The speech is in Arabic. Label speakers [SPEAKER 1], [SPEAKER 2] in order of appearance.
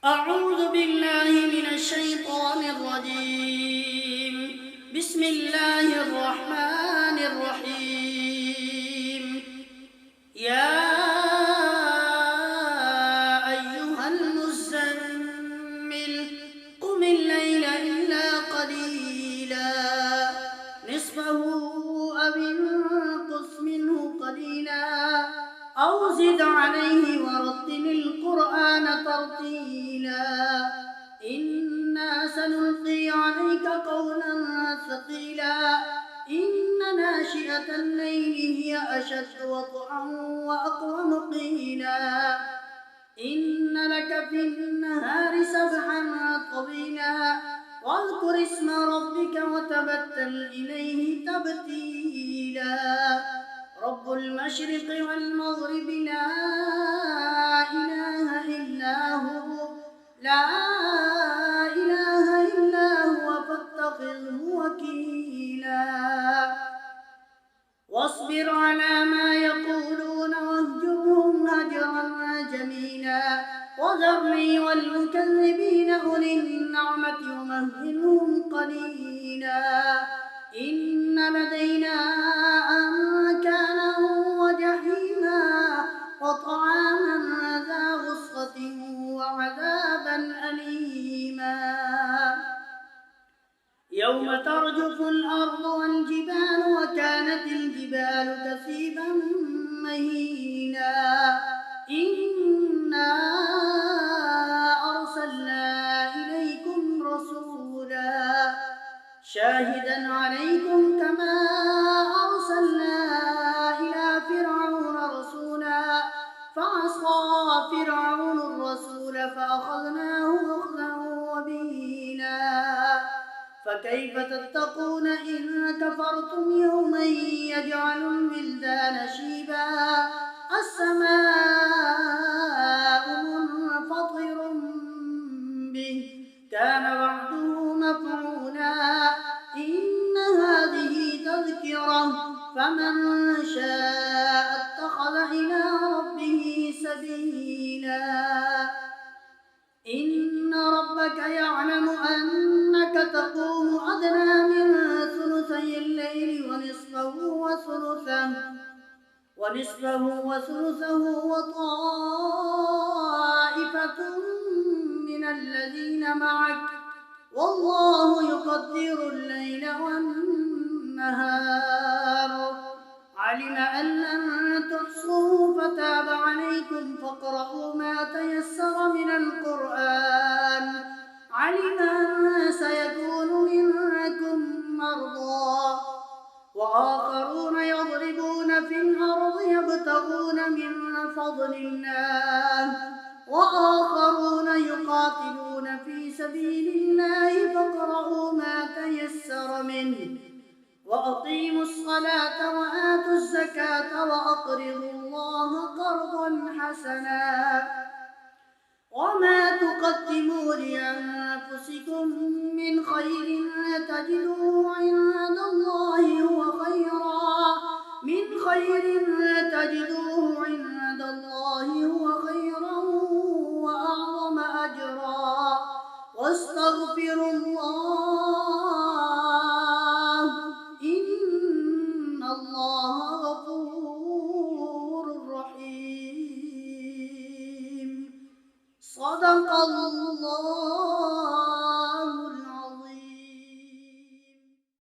[SPEAKER 1] أعوذ بالله من الشيطان الرجيم. بسم الله الرحمن الرحيم. يا أيها المزمل قم الليل إلا قليلا نصفه أو انقص منه قليلا أو زد عليه ورتل القرآن ترتيلا إنا سنلقي عليك قولا ثقيلا إن ناشئة الليل هي أشد وطئا وأقوم قيلا إن لك في النهار سبحا طويلا واذكر اسم ربك وتبتل إليه تبتيلا رب المشرق والمغرب لا إله إلا هو فاتخذه وكيلا واصبر على ما يقولون واهجرهم هجرا جميلا وذرني والمكذبين أولي النعمة ومهلهم قليلا إن لدينا أنكالا وجحيما وطعاما ذا غصة وعذابا أليما يوم ترجف الأرض والجبال وكانت الجبال كثيبا مهيلا إنا أرسلنا إليكم رسولا شاهدا عليكم كما أرسلنا إلى فرعون رسولا فعصى فرعون الرسول فأخذناه أخذا وبيلا فكيف تتقون إن كفرتم يوما يجعل الولدان شيبا السماء منفطر به كان وعده مفعولا إن هذه تذكرة فمن شاء اتخذ إلى ربه سبيلا إن ربك يعلم أنك تقوم أدنى من ثلثي الليل ونصفه وثلثه وطائفة من الذين معك والله يقدر الليل والنهار علم أن لن تحصوه فتاب عليكم فاقرؤوا ما تيسر من القرآن علم أن سيكون منكم مرضى وآخرون يضربون في الأرض يبتغون من فضل الله وآخرون يقاتلون في سبيل الله فاقرؤوا ما تيسر منه وأقيموا الصلاة وآتوا الزكاة وأقرضوا الله قرضا حسنا وما تقدموا لأنفسكم من خير تجدوه عند الله هو خيرا وأعظم أجرا واستغفروا الله إن الله غفور رحيم صدق الله